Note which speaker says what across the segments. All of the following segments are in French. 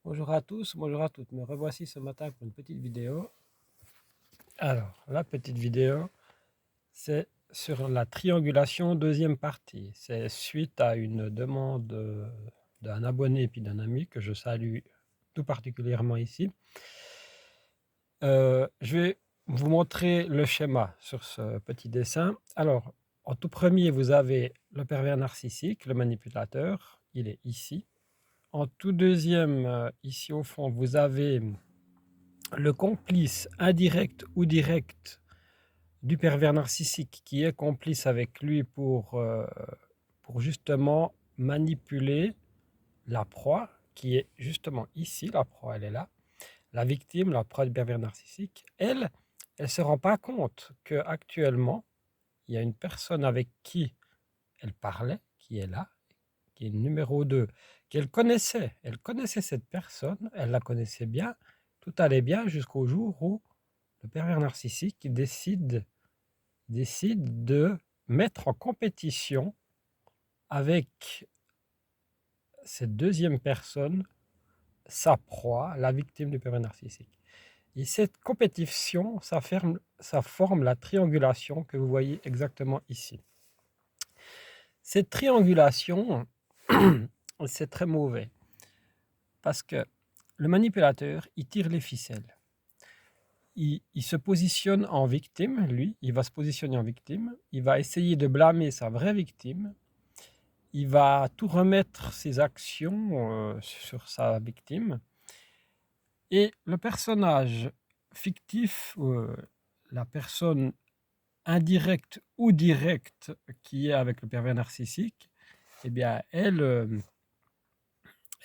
Speaker 1: Bonjour à tous, bonjour à toutes. Me revoici ce matin pour une petite vidéo. Alors, la petite vidéo, c'est sur la triangulation, deuxième partie. C'est suite à une demande d'un abonné et puis d'un ami que je salue tout particulièrement ici. Je vais vous montrer le schéma sur ce petit dessin. Alors, en tout premier, vous avez le pervers narcissique, le manipulateur. Il est ici. En tout deuxième, ici au fond, vous avez le complice indirect ou direct du pervers narcissique qui est complice avec lui pour justement manipuler la proie, qui est justement ici, la proie elle est là, la victime, la proie du pervers narcissique, elle ne se rend pas compte qu'actuellement, il y a une personne avec qui elle parlait, qui est là, qui est numéro 2, qu'elle connaissait. Elle connaissait cette personne, elle la connaissait bien, tout allait bien jusqu'au jour où le pervers narcissique décide de mettre en compétition avec cette deuxième personne sa proie, la victime du pervers narcissique. Et cette compétition, ça forme la triangulation que vous voyez exactement ici. Cette triangulation, c'est très mauvais parce que le manipulateur, il tire les ficelles. Il se positionne en victime, lui, il va se positionner en victime, il va essayer de blâmer sa vraie victime, il va tout remettre ses actions sur sa victime, et le personnage fictif, la personne indirecte ou directe qui est avec le pervers narcissique, eh bien, elle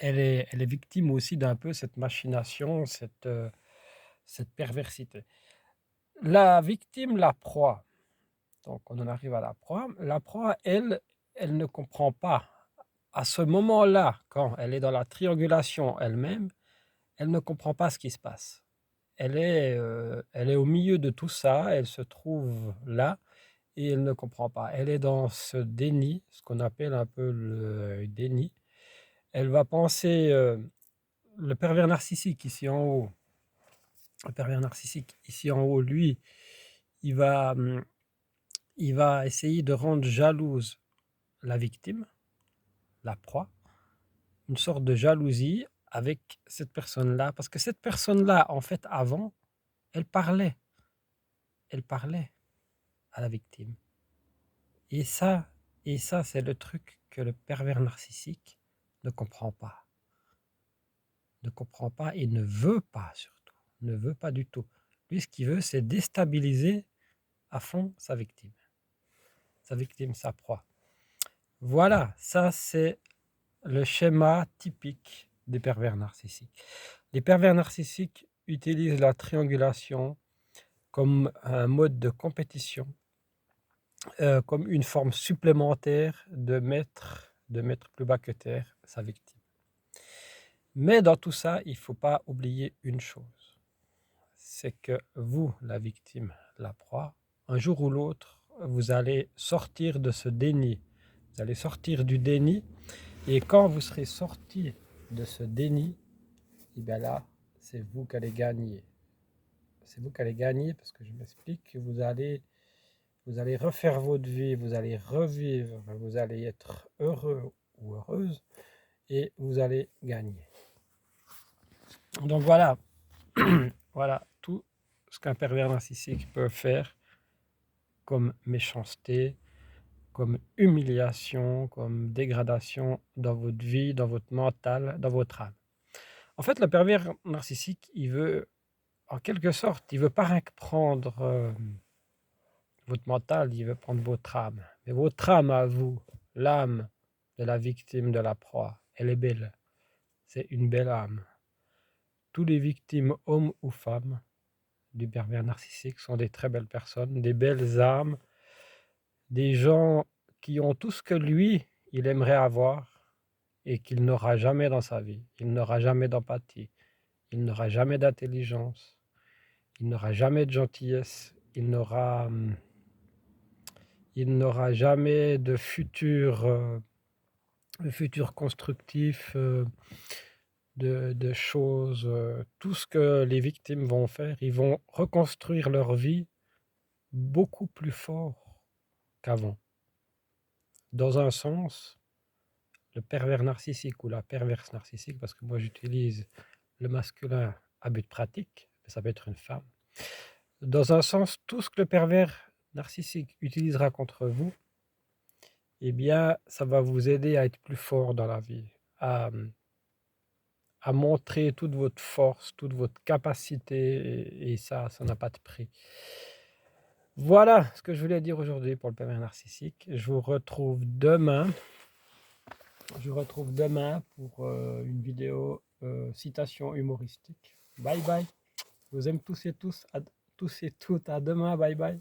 Speaker 1: est victime aussi d'un peu cette machination, cette perversité. La victime, la proie. Donc, on en arrive à la proie. La proie, elle ne comprend pas. À ce moment-là, quand elle est dans la triangulation elle-même, elle ne comprend pas ce qui se passe. Elle est au milieu de tout ça, elle se trouve là et elle ne comprend pas. Elle est dans ce déni, ce qu'on appelle un peu le déni. Elle va penser, le pervers narcissique ici en haut, le pervers narcissique ici en haut, lui, il va, il va essayer de rendre jalouse la victime, la proie, une sorte de jalousie avec cette personne-là, parce que cette personne-là, en fait, avant, elle parlait, elle parlait à la victime. Et ça, et ça, c'est le truc que le pervers narcissique ne comprend pas, ne comprend pas et ne veut pas surtout, ne veut pas du tout. Lui, ce qu'il veut, c'est déstabiliser à fond sa victime, sa proie. Voilà, ça c'est le schéma typique des pervers narcissiques. Les pervers narcissiques utilisent la triangulation comme un mode de compétition, comme une forme supplémentaire de mettre plus bas que terre sa victime. Mais dans tout ça, il ne faut pas oublier une chose, c'est que vous, la victime, la proie, un jour ou l'autre, vous allez sortir de ce déni. Vous allez sortir du déni, et quand vous serez sorti de ce déni, et bien là, c'est vous qui allez gagner. C'est vous qui allez gagner parce que je m'explique, vous allez refaire votre vie, vous allez revivre, vous allez être heureux ou heureuse et vous allez gagner. Donc voilà, voilà tout ce qu'un pervers narcissique peut faire comme méchanceté, comme humiliation, comme dégradation dans votre vie, dans votre mental, dans votre âme. En fait, le pervers narcissique, il veut, en quelque sorte, il veut pas rien que prendre votre mental, il veut prendre votre âme. Mais votre âme à vous, l'âme de la victime de la proie, elle est belle. C'est une belle âme. Tous les victimes, hommes ou femmes, du pervers narcissique sont des très belles personnes, des belles âmes, des gens qui ont tout ce que lui, il aimerait avoir et qu'il n'aura jamais dans sa vie. Il n'aura jamais d'empathie, il n'aura jamais d'intelligence, il n'aura jamais de gentillesse, il n'aura jamais de futur constructif, de choses, tout ce que les victimes vont faire, ils vont reconstruire leur vie beaucoup plus fort qu'avant. Dans un sens, le pervers narcissique ou la perverse narcissique, parce que moi j'utilise le masculin à but pratique, mais ça peut être une femme. Dans un sens, tout ce que le pervers narcissique utilisera contre vous, eh bien, ça va vous aider à être plus fort dans la vie, à, à montrer toute votre force, toute votre capacité, et ça n'a pas de prix. Voilà ce que je voulais dire aujourd'hui pour le pervers narcissique. Je vous retrouve demain pour une vidéo citation humoristique. Bye bye. Je vous aime tous et toutes. À demain. Bye bye.